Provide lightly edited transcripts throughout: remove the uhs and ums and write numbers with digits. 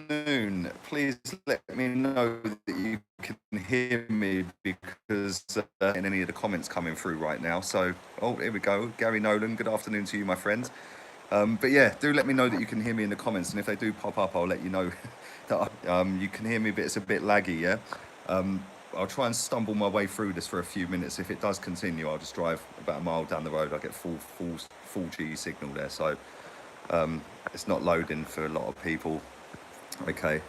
afternoon. Please let me know that you can hear me because in any of the comments coming through right now. So, oh, here we go. Gary Nolan, good afternoon to you, my friend. But yeah, do let me know that you can hear me in the comments, and if they do pop up, I'll let you know that you can hear me, but it's a bit laggy. Yeah, I'll try and stumble my way through this for a few minutes. If it does continue, I'll just drive about a mile down the road. I get full G signal there, so it's not loading for a lot of people. Okay.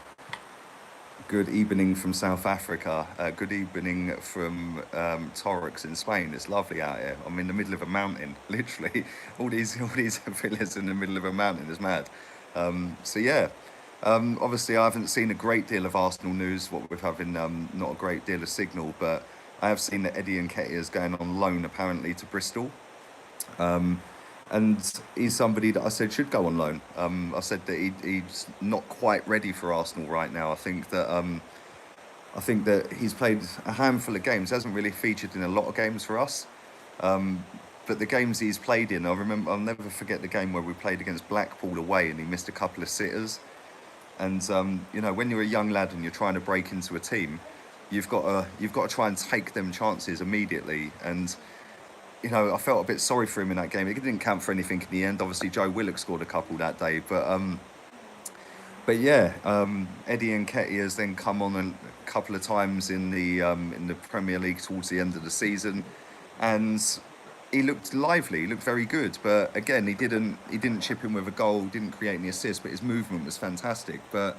Good evening from South Africa. Good evening from Torrix in Spain. It's lovely out here. I'm in the middle of a mountain, literally. All these villas in the middle of a mountain is mad. So yeah, obviously I haven't seen a great deal of Arsenal news. What we're having, not a great deal of signal, but I have seen that Eddie Nketiah is going on loan apparently to Bristol. And he's somebody that I said should go on loan. I said that he's not quite ready for Arsenal right now. I think that he's played a handful of games. Hasn't really featured in a lot of games for us. But the games he's played in, I'll never forget the game where we played against Blackpool away, and he missed a couple of sitters. And when you're a young lad and you're trying to break into a team, you've got to try and take them chances immediately. And I felt a bit sorry for him in that game. It didn't count for anything in the end. Obviously, Joe Willock scored a couple that day, but yeah, Eddie Nketiah has then come on a couple of times in the Premier League towards the end of the season, and he looked lively. He looked very good. But again, he didn't chip in with a goal, didn't create any assists, but his movement was fantastic. But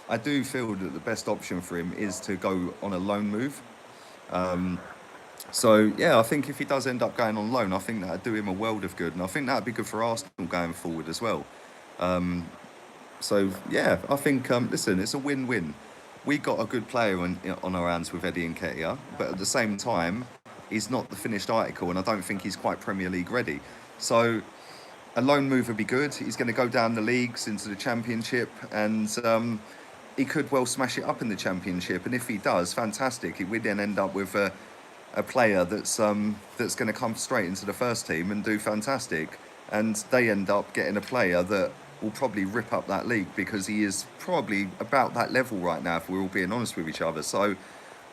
I do feel that the best option for him is to go on a loan move. So yeah, I think if he does end up going on loan, I think that'd do him a world of good, and I think that'd be good for Arsenal going forward as well. So yeah, I think listen, it's a win-win. We got a good player on our hands with Eddie Nketiah, but at the same time, he's not the finished article, and I don't think he's quite Premier League ready. So a loan move would be good. He's going to go down the leagues into the Championship, and he could well smash it up in the Championship. And if he does, fantastic. We then end up with a player that's going to come straight into the first team and do fantastic, and they end up getting a player that will probably rip up that league because he is probably about that level right now, if we're all being honest with each other. So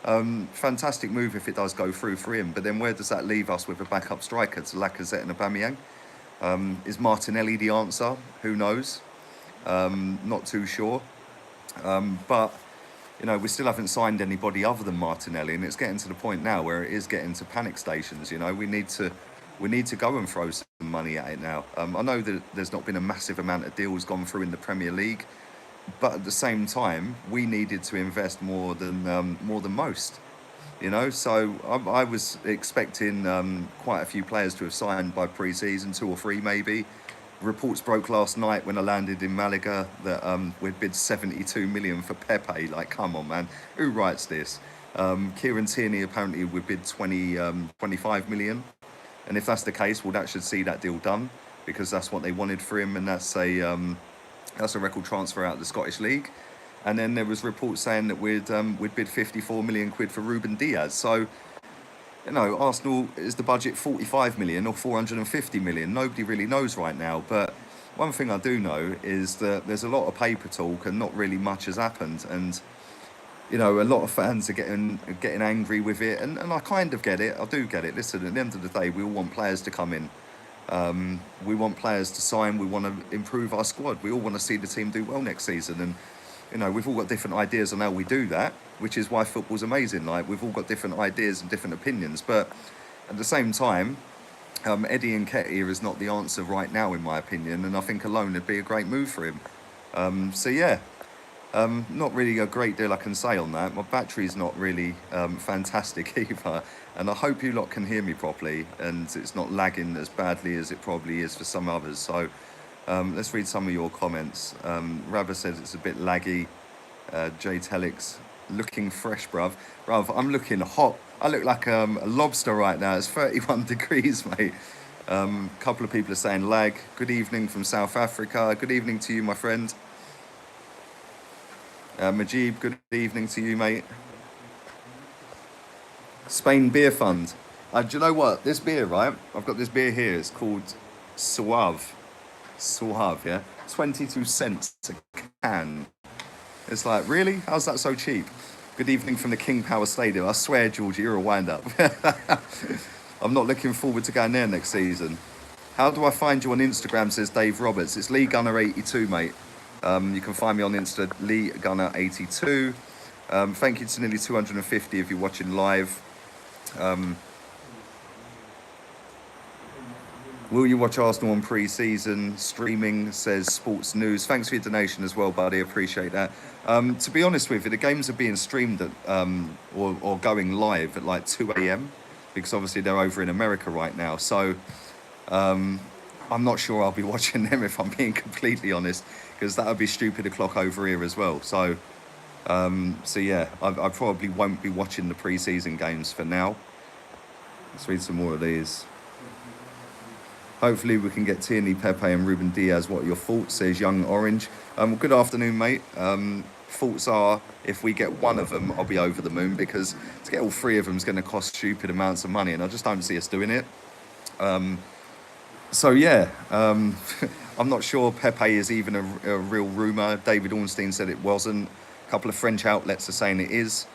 fantastic move if it does go through for him. But then where does that leave us with a backup striker to Lacazette and Aubameyang? Is Martinelli the answer? Who knows? Not too sure. But we still haven't signed anybody other than Martinelli, and it's getting to the point now where it is getting to panic stations. We need to go and throw some money at it now. I know that there's not been a massive amount of deals gone through in the Premier League, but at the same time, we needed to invest more than most. So I was expecting quite a few players to have signed by pre-season, 2 or 3 maybe. Reports broke last night when I landed in Malaga that we'd bid 72 million for Pepe. Like, come on, man, who writes this? Kieran Tierney apparently would bid 25 million, and if that's the case, well, that should see that deal done because that's what they wanted for him, and that's a record transfer out of the Scottish League. And then there was reports saying that we'd bid 54 million quid for Ruben Diaz. So Arsenal, is the budget 45 million or 450 million? Nobody really knows right now. But one thing I do know is that there's a lot of paper talk and not really much has happened. And, a lot of fans are getting angry with it. And I kind of get it. I do get it. Listen, at the end of the day, we all want players to come in. We want players to sign. We want to improve our squad. We all want to see the team do well next season. And we've all got different ideas on how we do that, which is why football's amazing. Like, we've all got different ideas and different opinions, but at the same time, Eddie Nketiah is not the answer right now, in my opinion, and I think a loan would be a great move for him. So yeah, not really a great deal I can say on that. My battery's not really fantastic either, and I hope you lot can hear me properly, and it's not lagging as badly as it probably is for some others. So let's read some of your comments. Rabba says it's a bit laggy. Jay Telix, looking fresh, bruv. Bruv, I'm looking hot. I look like a lobster right now. It's 31 degrees, mate. Couple of people are saying lag. Good evening from South Africa. Good evening to you, my friend. Majib, good evening to you, mate. Spain Beer Fund. Do you know what? This beer, right? I've got this beer here. It's called S.Teov. Yeah? 22 cents a can. It's like, really? How's that so cheap? Good evening from the King Power Stadium. I swear, Georgie, you're a wind-up. I'm not looking forward to going there next season. How do I find you on Instagram, says Dave Roberts. It's Lee Gunner82, mate. You can find me on Insta, Lee Gunner82. Thank you to nearly 250 if you're watching live. Will you watch Arsenal on pre-season? Streaming, says Sports News. Thanks for your donation as well, buddy. Appreciate that. To be honest with you, the games are being streamed at, or going live at like 2 a.m. because obviously they're over in America right now. So I'm not sure I'll be watching them if I'm being completely honest, because that would be stupid o'clock over here as well. So yeah, I probably won't be watching the pre-season games for now. Let's read some more of these. Hopefully we can get Tierney, Pepe and Ruben Diaz. What are your thoughts, says Young Orange. Good afternoon, mate. Thoughts are, if we get one of them, I'll be over the moon, because to get all three of them is going to cost stupid amounts of money, and I just don't see us doing it. So yeah, I'm not sure Pepe is even a real rumour. David Ornstein said it wasn't. A couple of French outlets are saying it is.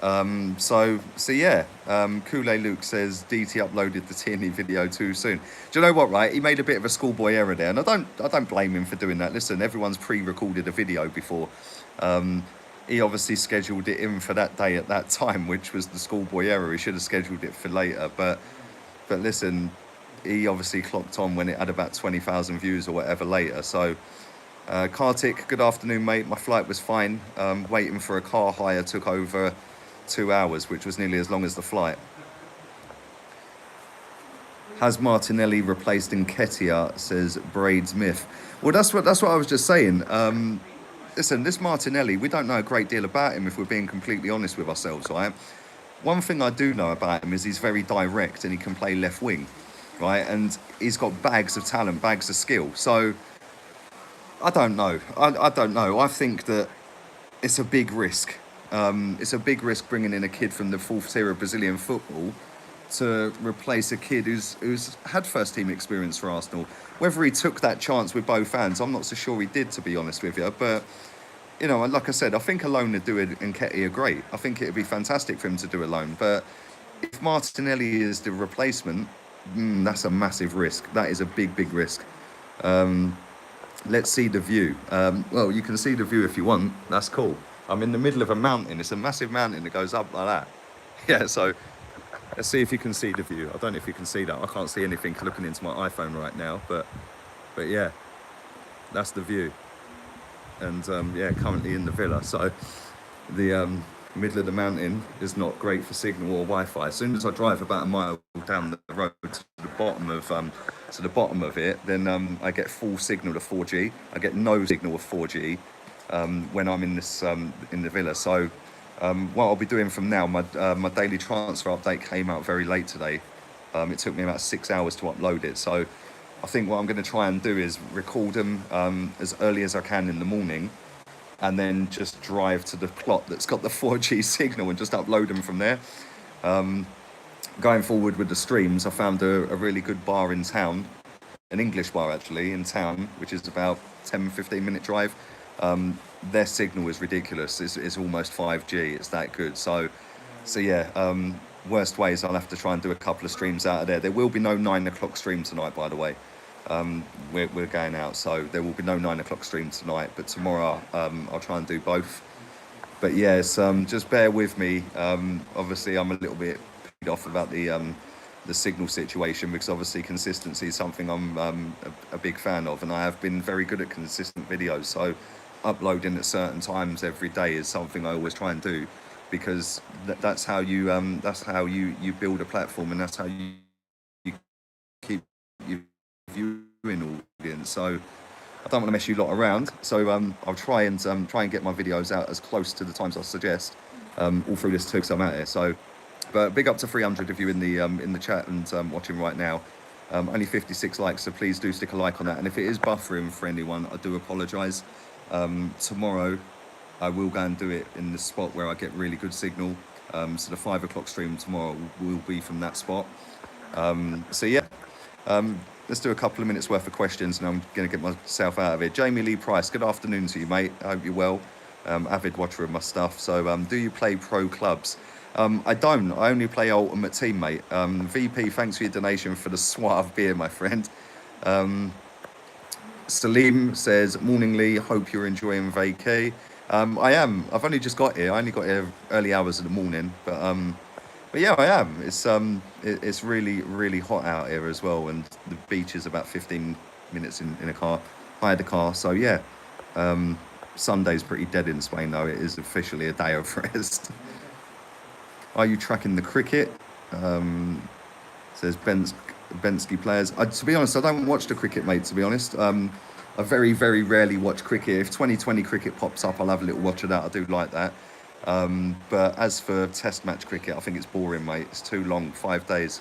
So yeah, Kool-Aid Luke says DT uploaded the Tierney video too soon. Do you know what, right? He made a bit of a schoolboy error there, and I don't blame him for doing that. Listen, everyone's pre-recorded a video before. He obviously scheduled it in for that day at that time, which was the schoolboy error. He should have scheduled it for later, but listen, he obviously clocked on when it had about 20,000 views or whatever later. So Kartik, good afternoon, mate. My flight was fine. Waiting for a car hire took over 2 hours, which was nearly as long as the flight. Has Martinelli replaced Nketiah, says Braids Myth. Well, that's what I was just saying. Listen, this Martinelli, we don't know a great deal about him, if we're being completely honest with ourselves, right? One thing I do know about him is he's very direct and he can play left wing, right? And he's got bags of talent, bags of skill. So I don't know. I don't know. I think that it's a big risk. It's a big risk bringing in a kid from the fourth tier of Brazilian football to replace a kid who's had first team experience for Arsenal. Whether he took that chance with both hands, I'm not so sure he did, to be honest with you. But, you know, like I said, I think a loan would do Nketiah great. I think it would be fantastic for him to do a loan. But if Martinelli is the replacement, that's a massive risk. That is a big, big risk. Let's see the view. Well, you can see the view if you want. That's cool. I'm in the middle of a mountain. It's a massive mountain that goes up like that. Yeah, so let's see if you can see the view. I don't know if you can see that. I can't see anything looking into my iPhone right now, but yeah, that's the view. And yeah, currently in the villa. So the middle of the mountain is not great for signal or Wi-Fi. As soon as I drive about a mile down the road to the bottom of it, then I get full signal of 4G. I get no signal of 4G. When I'm in this in the villa. So what I'll be doing from now, my daily transfer update came out very late today. It took me about 6 hours to upload it. So I think what I'm going to try and do is record them as early as I can in the morning, and then just drive to the plot that's got the 4G signal and just upload them from there. Going forward with the streams, I found a really good bar in town, an English bar actually in town, which is about 10-15 minute drive. Their signal is ridiculous. It's almost 5G. It's that good. So yeah, worst ways, I'll have to try and do a couple of streams out of there. There will be no 9 o'clock stream tonight, by the way. We're going out, so there will be no 9 o'clock stream tonight, but tomorrow I'll try and do both. But yes, just bear with me. Obviously I'm a little bit peed off about the signal situation, because obviously consistency is something I'm a big fan of, and I have been very good at consistent videos. So uploading at certain times every day is something I always try and do, because that's how you build a platform, and that's how you keep your viewing audience. So I don't want to mess you lot around. So I'll try and get my videos out as close to the times I suggest all through this too, because I'm out here. So. But big up to 300 of you in the chat and watching right now. Only 56 likes, so please do stick a like on that. And if it is buffering for anyone, I do apologise. Tomorrow, I will go and do it in the spot where I get really good signal. So the 5 o'clock stream tomorrow will be from that spot. So yeah, let's do a couple of minutes worth of questions, and I'm going to get myself out of it. Jamie Lee Price, good afternoon to you, mate. I hope you're well. avid watcher of my stuff. So do you play pro clubs? I don't. I only play Ultimate Team, mate. VP, thanks for your donation for the Suave beer, my friend. Salim says, morning Lee, hope you're enjoying vacay. I am. I've only just got here. I only got here early hours of the morning, but yeah, I am. It's really, really hot out here as well, and the beach is about 15 minutes in a car. Hired a car, so yeah. Sunday's pretty dead in Spain, though. It is officially a day of rest. Are you tracking the cricket? Says Bensky players. To be honest, I don't watch the cricket, mate, to be honest. I very, very rarely watch cricket. If 2020 cricket pops up, I'll have a little watch of that. I do like that. But as for test match cricket, I think it's boring, mate. It's too long, 5 days.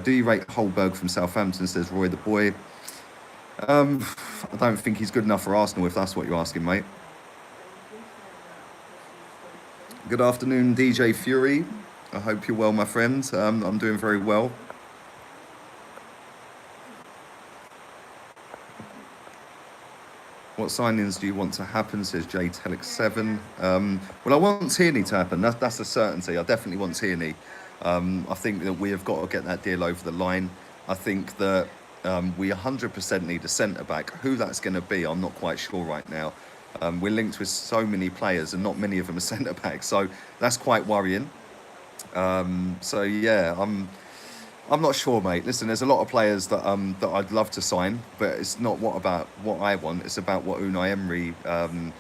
Do you rate Holberg from Southampton, says Roy the Boy? I don't think he's good enough for Arsenal, if that's what you're asking, mate. Good afternoon, DJ Fury. I hope you're well, my friend. I'm doing very well. What signings do you want to happen, says J Telex 7. Well, I want Tierney to happen. That's a certainty. I definitely want Tierney. I think that we have got to get that deal over the line. I think that we 100% need a centre-back. Who that's going to be, I'm not quite sure right now. We're linked with so many players and not many of them are centre-backs. So that's quite worrying. So, yeah, I'm not sure, mate. Listen, there's a lot of players that that I'd love to sign, but it's not about what I want. It's about what Unai Emery and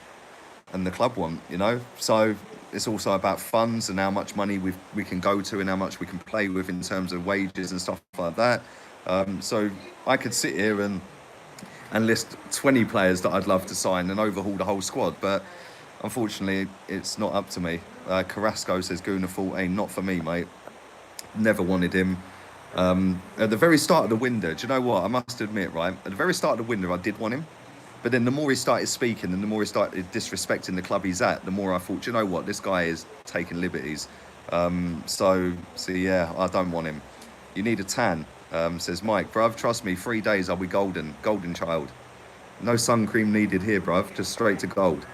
the club want, you know. So it's also about funds and how much money we can go to and how much we can play with in terms of wages and stuff like that. So I could sit here and list 20 players that I'd love to sign and overhaul the whole squad, but unfortunately, it's not up to me. Carrasco says Guna 14, not for me, mate. Never wanted him. At the very start of the window, do you know what? I must admit, right? At the very start of the window, I did want him. But then the more he started speaking and the more he started disrespecting the club he's at, the more I thought, do you know what? This guy is taking liberties. So yeah, I don't want him. You need a tan, says Mike. Bruv, trust me, 3 days I'll be golden. Golden child. No sun cream needed here, bruv. Just straight to gold.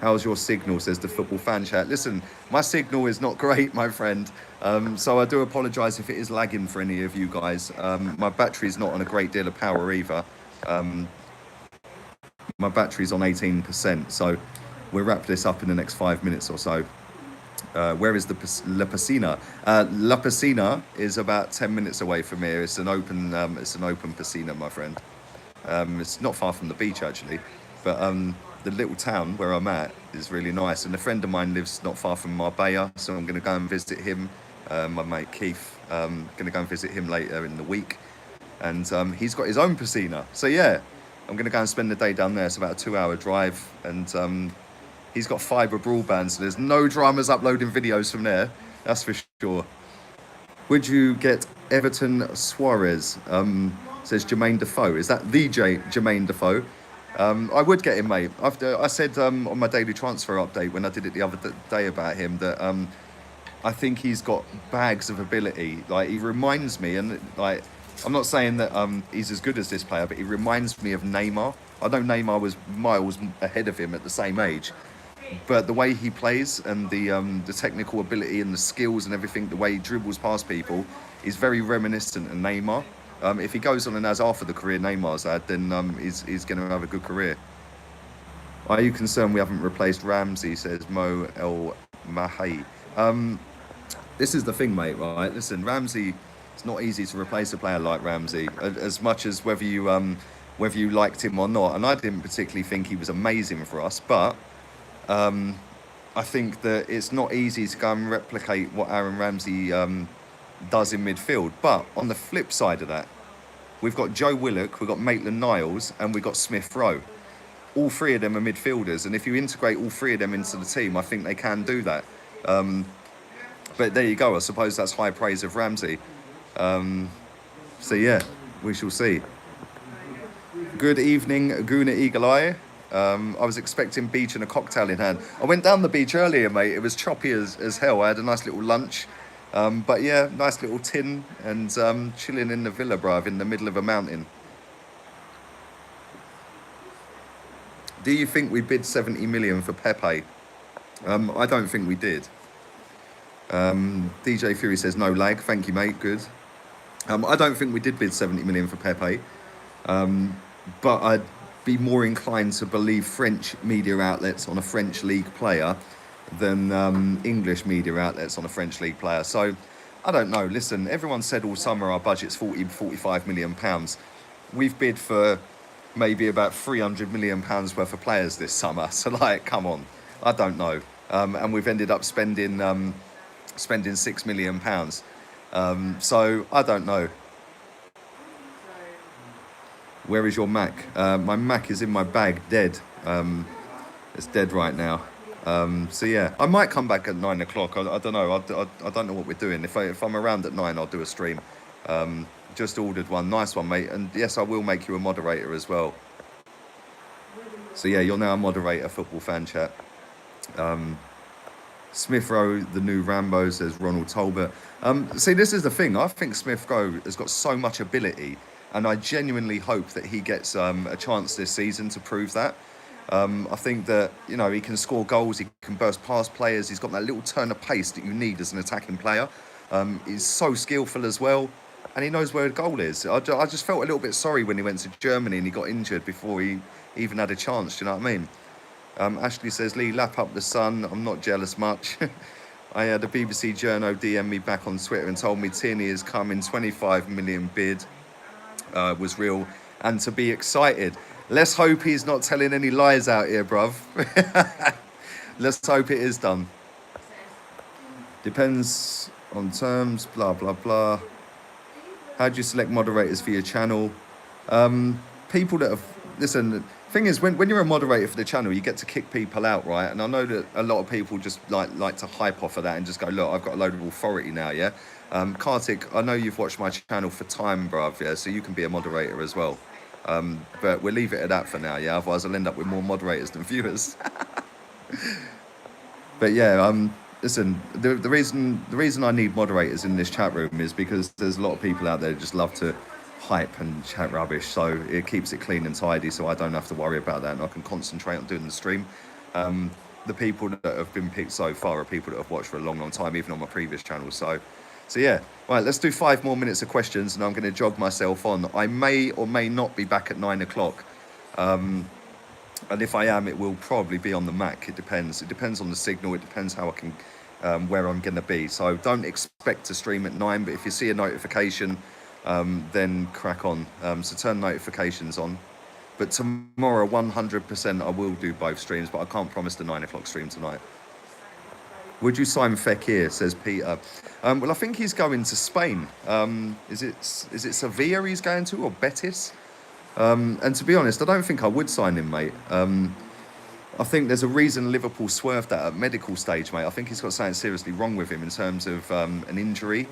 How's your signal, says the football fan chat. Listen, my signal is not great, my friend. So I do apologise if it is lagging for any of you guys. My battery's not on a great deal of power either. My battery's on 18%, so we'll wrap this up in the next 5 minutes or so. Where is the La Piscina? La Piscina is about 10 minutes away from here. It's an open piscina, my friend. It's not far from the beach, actually, but the little town where I'm at is really nice, and a friend of mine lives not far from Marbella, so I'm going to go and visit him. My mate Keith, going to go and visit him later in the week, and he's got his own piscina. So yeah, I'm going to go and spend the day down there. It's about a 2-hour drive, and he's got fibre broadband, so there's no dramas uploading videos from there, that's for sure. Would you get Everton Suarez? Says Jermaine Defoe. Is that the Jermaine Defoe? I would get him, mate. I said on my daily transfer update when I did it the other day about him that I think he's got bags of ability. Like, he reminds me, and like, I'm not saying that he's as good as this player, but he reminds me of Neymar. I know Neymar was miles ahead of him at the same age, but the way he plays and the technical ability and the skills and everything, the way he dribbles past people, is very reminiscent of Neymar. If he goes on and has half of the career Neymar's had, then he's going to have a good career. Are you concerned we haven't replaced Ramsey, says Mo El Mahai? This is the thing, mate, right? Listen, Ramsey, it's not easy to replace a player like Ramsey, as much as whether you liked him or not. And I didn't particularly think he was amazing for us, but I think that it's not easy to go and replicate what Aaron Ramsey does in midfield. But on the flip side of that, we've got Joe Willock, we've got Maitland-Niles, and we've got Smith-Rowe. All three of them are midfielders, and if you integrate all three of them into the team, I think they can do that. But there you go. I suppose that's high praise of Ramsey. So yeah, we shall see. Good evening, Guna Eagle Eye. I was expecting beach and a cocktail in hand. I went down the beach earlier, mate. It was choppy as hell. I had a nice little lunch. But yeah, nice little tin and chilling in the villa, bruv, in the middle of a mountain. Do you think we bid 70 million for Pepe? I don't think we did. DJ Fury says no lag. Thank you, mate. Good. I don't think we did bid 70 million for Pepe, but I'd be more inclined to believe French media outlets on a French league player than English media outlets on a French league player. So I don't know. Listen, everyone said all summer our budget's 45 million pounds. We've bid for maybe about 300 million pounds worth of players this summer. So like, come on. I don't know. And we've ended up spending £6 million. So I don't know. Where is your Mac? My Mac is in my bag, dead. It's dead right now. So yeah, I might come back at 9 o'clock. I don't know. I don't know what we're doing. If I'm around at 9, I'll do a stream. Just ordered one. Nice one, mate. And yes, I will make you a moderator as well. So yeah, you're now a moderator, Football Fan Chat. Smith Rowe, the new Rambo, says Ronald Talbot. See, this is the thing. I think Smith Rowe has got so much ability, and I genuinely hope that he gets a chance this season to prove that. I think that, you know, he can score goals, he can burst past players, he's got that little turn of pace that you need as an attacking player. He's so skillful as well, and he knows where the goal is. I just felt a little bit sorry when he went to Germany and he got injured before he even had a chance, do you know what I mean? Ashley says, Lee, lap up the sun. I'm not jealous much. I had a BBC journo DM me back on Twitter and told me Tierney is coming, 25 million bid was real, and to be excited. Let's hope he's not telling any lies out here, bruv. Let's hope it is done. Depends on terms, blah, blah, blah. How do you select moderators for your channel? People that have... Listen... Thing is, when you're a moderator for the channel, you get to kick people out, right? And I know that a lot of people just like to hype off of that and just go, look, I've got a load of authority now, yeah? Kartik, I know you've watched my channel for time, bruv, yeah? So you can be a moderator as well. But we'll leave it at that for now, yeah? Otherwise, I'll end up with more moderators than viewers. But yeah, listen, the reason I need moderators in this chat room is because there's a lot of people out there who just love to hype and chat rubbish, so it keeps it clean and tidy, so I don't have to worry about that, and I can concentrate on doing the stream. The people that have been picked so far are people that have watched for a long time, even on my previous channel. So yeah, right, let's do 5 more minutes of questions, and I'm going to jog myself on. I may or may not be back at 9 o'clock, and if I am, it will probably be on the Mac. It depends on the signal, it depends how I can where I'm going to be. So don't expect to stream at 9, but if you see a notification, then crack on. So turn notifications on. But tomorrow, 100%, I will do both streams, but I can't promise the 9 o'clock stream tonight. Would you sign Fekir, says Peter? Well, I think he's going to Spain. Is it Sevilla he's going to, or Betis? And to be honest, I don't think I would sign him, mate. I think there's a reason Liverpool swerved that at medical stage, mate. I think he's got something seriously wrong with him in terms of an injury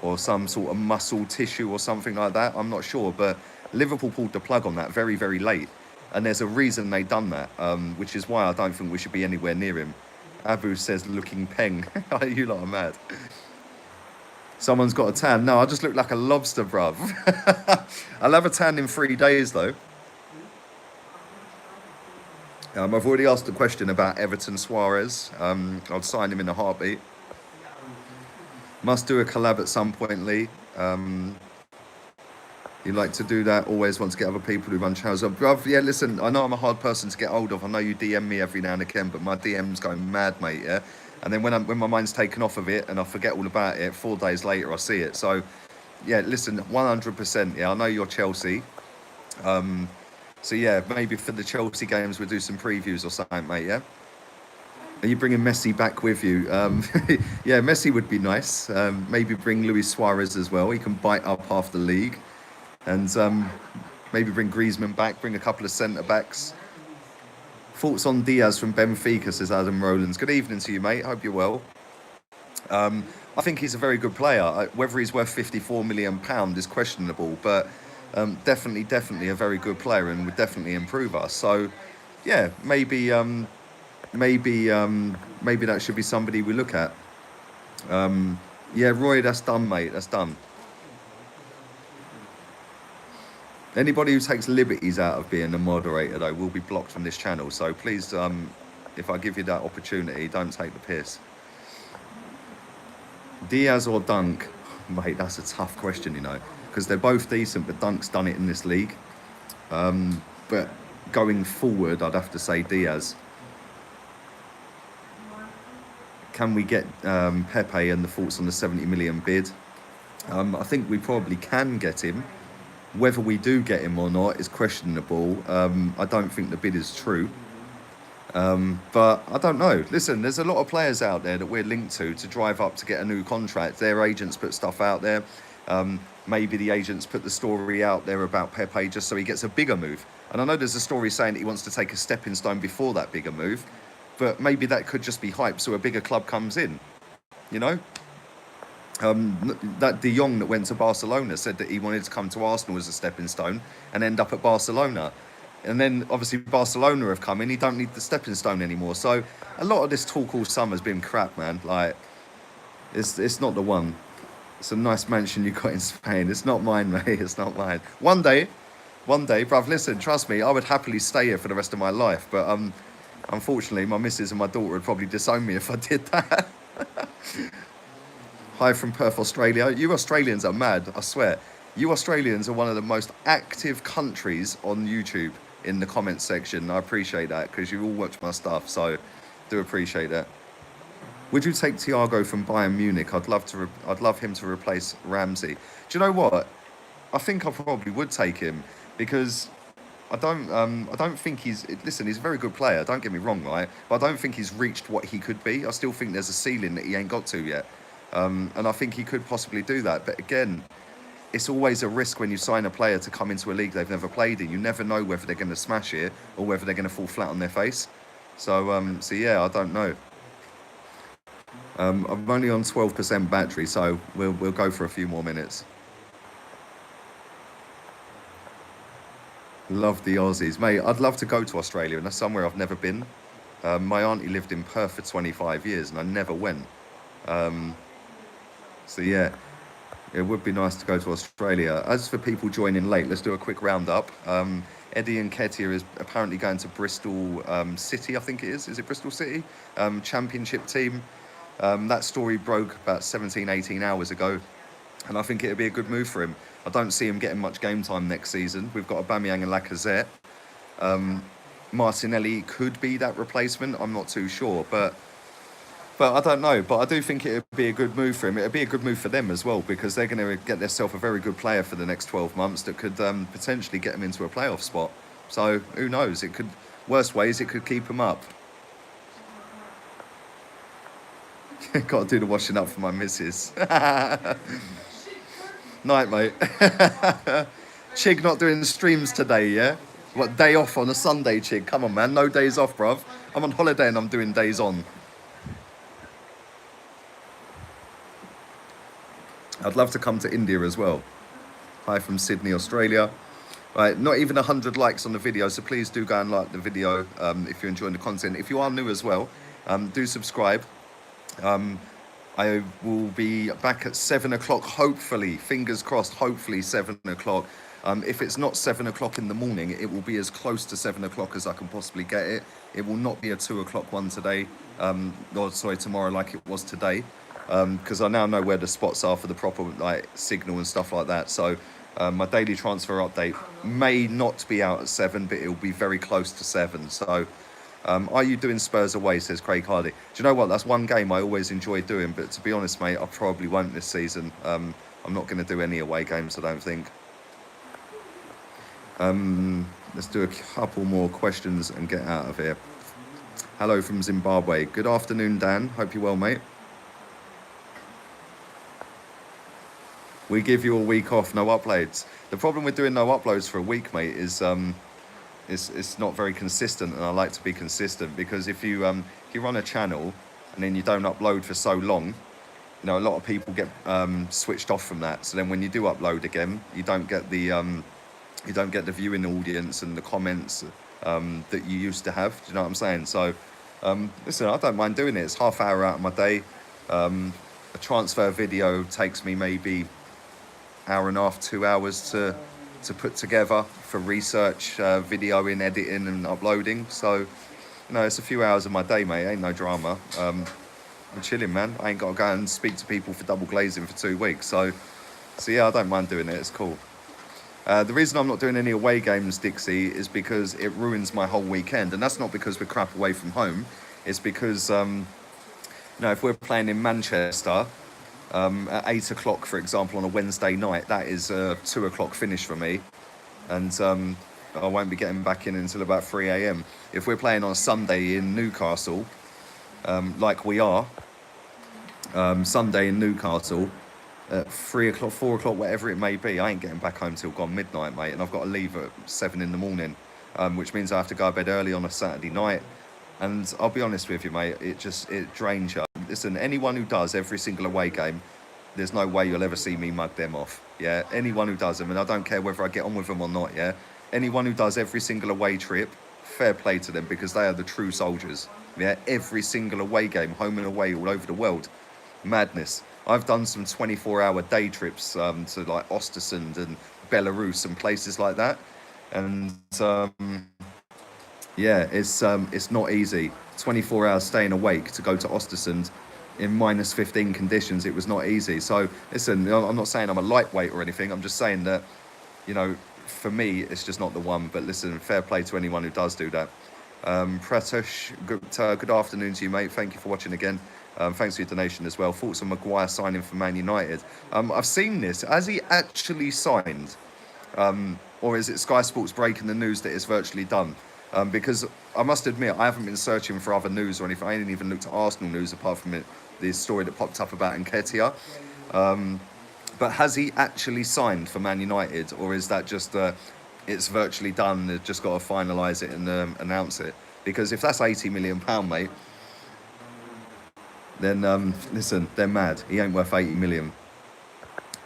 or some sort of muscle tissue or something like that. I'm not sure, but Liverpool pulled the plug on that very, very late. And there's a reason they done that, which is why I don't think we should be anywhere near him. Abu says, looking peng. You lot are mad. Someone's got a tan. No, I just look like a lobster, bruv. I'll have a tan in 3 days, though. I've already asked a question about Everton Suarez. I'll sign him in a heartbeat. Must do a collab at some point, Lee. You like to do that, always want to get other people who run channels. Bruv, yeah, listen, I know I'm a hard person to get hold of. I know you DM me every now and again, but my DM's going mad, mate, yeah? And then when my mind's taken off of it and I forget all about it, 4 days later I see it. So, yeah, listen, 100%, yeah, I know you're Chelsea. So, yeah, maybe for the Chelsea games we'll do some previews or something, mate, yeah? Are you bringing Messi back with you? Yeah, Messi would be nice. Maybe bring Luis Suarez as well. He can bite up half the league. And maybe bring Griezmann back, bring a couple of centre-backs. Thoughts on Diaz from Benfica, says Adam Rowlands. Good evening to you, mate. Hope you're well. I think he's a very good player. Whether he's worth £54 million is questionable, but definitely a very good player and would definitely improve us. So, yeah, maybe that should be somebody we look at. Yeah, Roy, that's done, mate. That's done. Anybody who takes liberties out of being a moderator, though, will be blocked from this channel. So please, if I give you that opportunity, don't take the piss. Diaz or Dunk? Mate, that's a tough question, you know, because they're both decent, but Dunk's done it in this league. But going forward, I'd have to say Diaz. Can we get Pepe, and the thoughts on the 70 million bid? I think we probably can get him. Whether we do get him or not is questionable. I don't think the bid is true. But I don't know. Listen, there's a lot of players out there that we're linked to drive up to get a new contract. Their agents put stuff out there. Maybe the agents put the story out there about Pepe just so he gets a bigger move. And I know there's a story saying that he wants to take a stepping stone before that bigger move. But maybe that could just be hype so a bigger club comes in, you know? That De Jong that went to Barcelona said that he wanted to come to Arsenal as a stepping stone and end up at Barcelona. And then obviously Barcelona have come in. He don't need the stepping stone anymore. So a lot of this talk all summer has been crap, man. Like, it's not the one. It's a nice mansion you got in Spain. It's not mine, mate. It's not mine. One day, bruv, listen, trust me, I would happily stay here for the rest of my life. But unfortunately, my missus and my daughter would probably disown me if I did that. Hi from Perth, Australia. You Australians are mad, I swear. You Australians are one of the most active countries on YouTube in the comments section. I appreciate that because you all watch my stuff, so do appreciate that. Would you take Thiago from Bayern Munich? I'd love him to replace Ramsey. Do you know what? I think I probably would take him because I don't think he's... Listen, he's a very good player, don't get me wrong, right? But I don't think he's reached what he could be. I still think there's a ceiling that he ain't got to yet. And I think he could possibly do that. But again, it's always a risk when you sign a player to come into a league they've never played in. You never know whether they're going to smash it or whether they're going to fall flat on their face. So yeah, I don't know. I'm only on 12% battery, so we'll go for a few more minutes. Love the Aussies. Mate, I'd love to go to Australia, and that's somewhere I've never been. My auntie lived in Perth for 25 years, and I never went. So yeah, it would be nice to go to Australia. As for people joining late, let's do a quick roundup. Eddie Nketiah is apparently going to Bristol City, I think it is. Is it Bristol City? Championship team. That story broke about 17, 18 hours ago. And I think it would be a good move for him. I don't see him getting much game time next season. We've got Aubameyang and Lacazette. Martinelli could be that replacement. I'm not too sure, but I don't know. But I do think it would be a good move for him. It would be a good move for them as well because they're going to get themselves a very good player for the next 12 months that could potentially get them into a playoff spot. So who knows? It could, worst ways, it could keep them up. Got to do the washing up for my missus. Night, mate. Chig not doing streams today, yeah? What, day off on a Sunday, Chig? Come on, man. No days off, bruv. I'm on holiday and I'm doing days on. I'd love to come to India as well. Hi from Sydney, Australia. Right, not even 100 likes on the video, so please do go and like the video if you're enjoying the content. If you are new as well, do subscribe. I will be back at 7 o'clock, hopefully, fingers crossed, hopefully 7 o'clock. If it's not 7 o'clock in the morning, it will be as close to 7 o'clock as I can possibly get it. It will not be a 2 o'clock one today, or sorry, tomorrow like it was today, because I now know where the spots are for the proper like signal and stuff like that. So my daily transfer update may not be out at 7, but it will be very close to 7. So are you doing Spurs away, says Craig Hardy. Do you know what, that's one game I always enjoy doing, but to be honest, mate, I probably won't this season. I'm not going to do any away games, I don't think. Let's do a couple more questions and get out of here. Hello from Zimbabwe. Good afternoon, Dan. Hope you're well, mate. We give you a week off, no uploads. The problem with doing no uploads for a week, mate, is it's not very consistent, and I like to be consistent because if you run a channel and then you don't upload for so long, you know, a lot of people get switched off from that. So then when you do upload again, you don't get the viewing audience and the comments that you used to have. Do you know what I'm saying? So listen, I don't mind doing it. It's half hour out of my day. A transfer video takes me maybe hour and a half, 2 hours to to put together for research, videoing, editing, and uploading. So, you know, it's a few hours of my day, mate. Ain't no drama. I'm chilling, man. I ain't got to go and speak to people for double glazing for 2 weeks. So yeah, I don't mind doing it. It's cool. The reason I'm not doing any away games, Dixie, is because it ruins my whole weekend. And that's not because we're crap away from home. It's because, you know, if we're playing in Manchester at 8 o'clock, for example, on a Wednesday night, that is a 2 o'clock finish for me. And I won't be getting back in until about 3 a.m. If we're playing on a Sunday in Newcastle, like we are, Sunday in Newcastle, at 3 o'clock, 4 o'clock, whatever it may be, I ain't getting back home till gone midnight, mate. And I've got to leave at 7 in the morning, which means I have to go to bed early on a Saturday night. And I'll be honest with you, mate, it drains you. Listen, anyone who does every single away game, there's no way you'll ever see me mug them off. Yeah, anyone who does them, and I don't care whether I get on with them or not. Yeah, anyone who does every single away trip, fair play to them, because they are the true soldiers. Yeah, every single away game, home and away, all over the world, madness. I've done some 24-hour day trips to like Östersund and Belarus and places like that, and yeah, it's not easy. 24 hours staying awake to go to Östersund in minus 15 conditions. It was not easy. So listen, I'm not saying I'm a lightweight or anything. I'm just saying that, you know, for me, it's just not the one. But listen, fair play to anyone who does do that. Pratush, good afternoon to you, mate. Thank you for watching again. Thanks for your donation as well. Thoughts on Maguire signing for Man United? I've seen this. Has he actually signed? Or is it Sky Sports breaking the news that it's virtually done? Because I must admit, I haven't been searching for other news or anything. I didn't even look at Arsenal news apart from the story that popped up about Nketiah. But has he actually signed for Man United, or is that just it's virtually done? They've just got to finalise it and announce it. Because if that's £80 million, mate, then listen, they're mad. He ain't worth 80 million.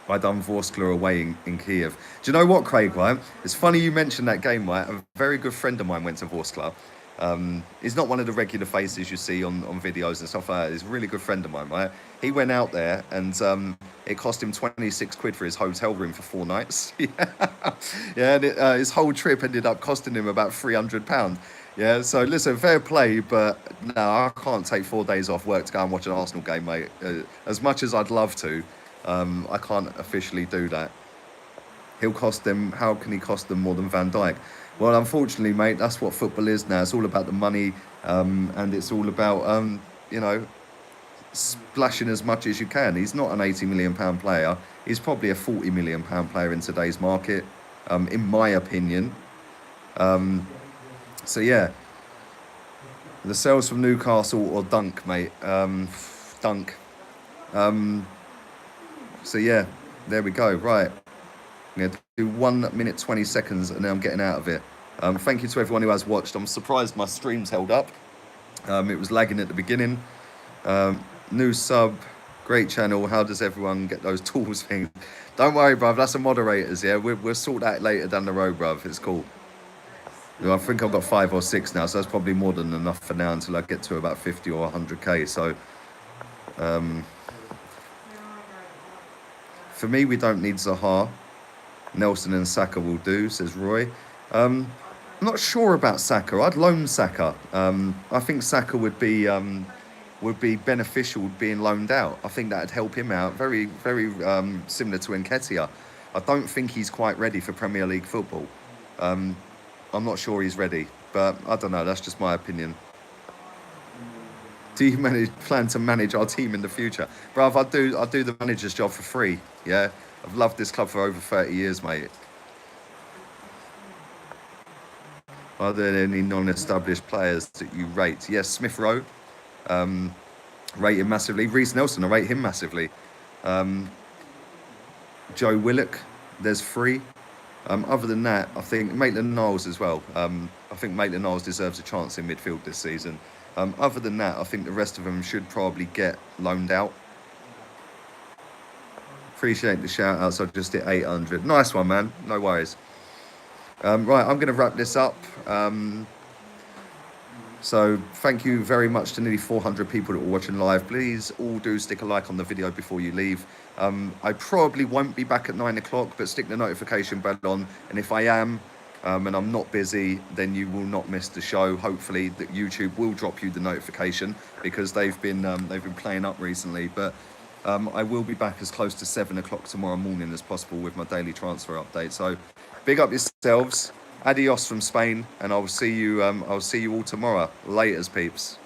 I done Vorskla away in Kiev. Do you know what, Craig, right? It's funny you mentioned that game, right? A very good friend of mine went to Vorskla. He's not one of the regular faces you see on videos and stuff like that. He's a really good friend of mine, right? He went out there and it cost him 26 quid for his hotel room for 4 nights. Yeah, and his whole trip ended up costing him about £300. Yeah, so listen, fair play, but no, I can't take 4 days off work to go and watch an Arsenal game, mate. As much as I'd love to, I can't officially do that. He'll cost them. How can he cost them more than Van Dijk? Well, unfortunately, mate, that's what football is now. It's all about the money, and it's all about you know, splashing as much as you can. He's not an £80 million player. He's probably a £40 million player in today's market, in my opinion. So yeah, the sales from Newcastle or Dunk, mate. Dunk. So yeah, there we go. Right, I'm going to do 1 minute 20 seconds and then I'm getting out of it. Thank you to everyone who has watched. I'm surprised my stream's held up. It was lagging at the beginning. New sub, great channel. How does everyone get those tools things? Don't worry, bruv, that's the moderators, yeah? We'll sort that later down the road, bruv. It's cool. I think I've got 5 or 6 now, so that's probably more than enough for now until I get to about 50 or 100k. So, for me, we don't need Zaha. Nelson and Saka will do, says Roy. I'm not sure about Saka. I'd loan Saka. I think Saka would be beneficial being loaned out. I think that'd help him out. Very, very similar to Nketiah. I don't think he's quite ready for Premier League football. I'm not sure he's ready, but I don't know. That's just my opinion. Do you plan to manage our team in the future? Bruv, I do the manager's job for free, yeah? I've loved this club for over 30 years, mate. Are there any non-established players that you rate? Yes, Smith Rowe, rate him massively. Reece Nelson, I rate him massively. Joe Willock, there's 3. Other than that, I think Maitland-Niles as well. I think Maitland-Niles deserves a chance in midfield this season. Other than that, I think the rest of them should probably get loaned out. Appreciate the shout outs. I just hit 800. Nice one, man. No worries. Right, I'm going to wrap this up. So thank you very much to nearly 400 people that were watching live. Please all do stick a like on the video before you leave. I probably won't be back at 9 o'clock, but stick the notification bell on. And if I am, and I'm not busy, then you will not miss the show. Hopefully that YouTube will drop you the notification, because they've been playing up recently. But I will be back as close to 7 o'clock tomorrow morning as possible with my daily transfer update. So big up yourselves. Adios from Spain, and I'll see you all tomorrow. Laters, peeps.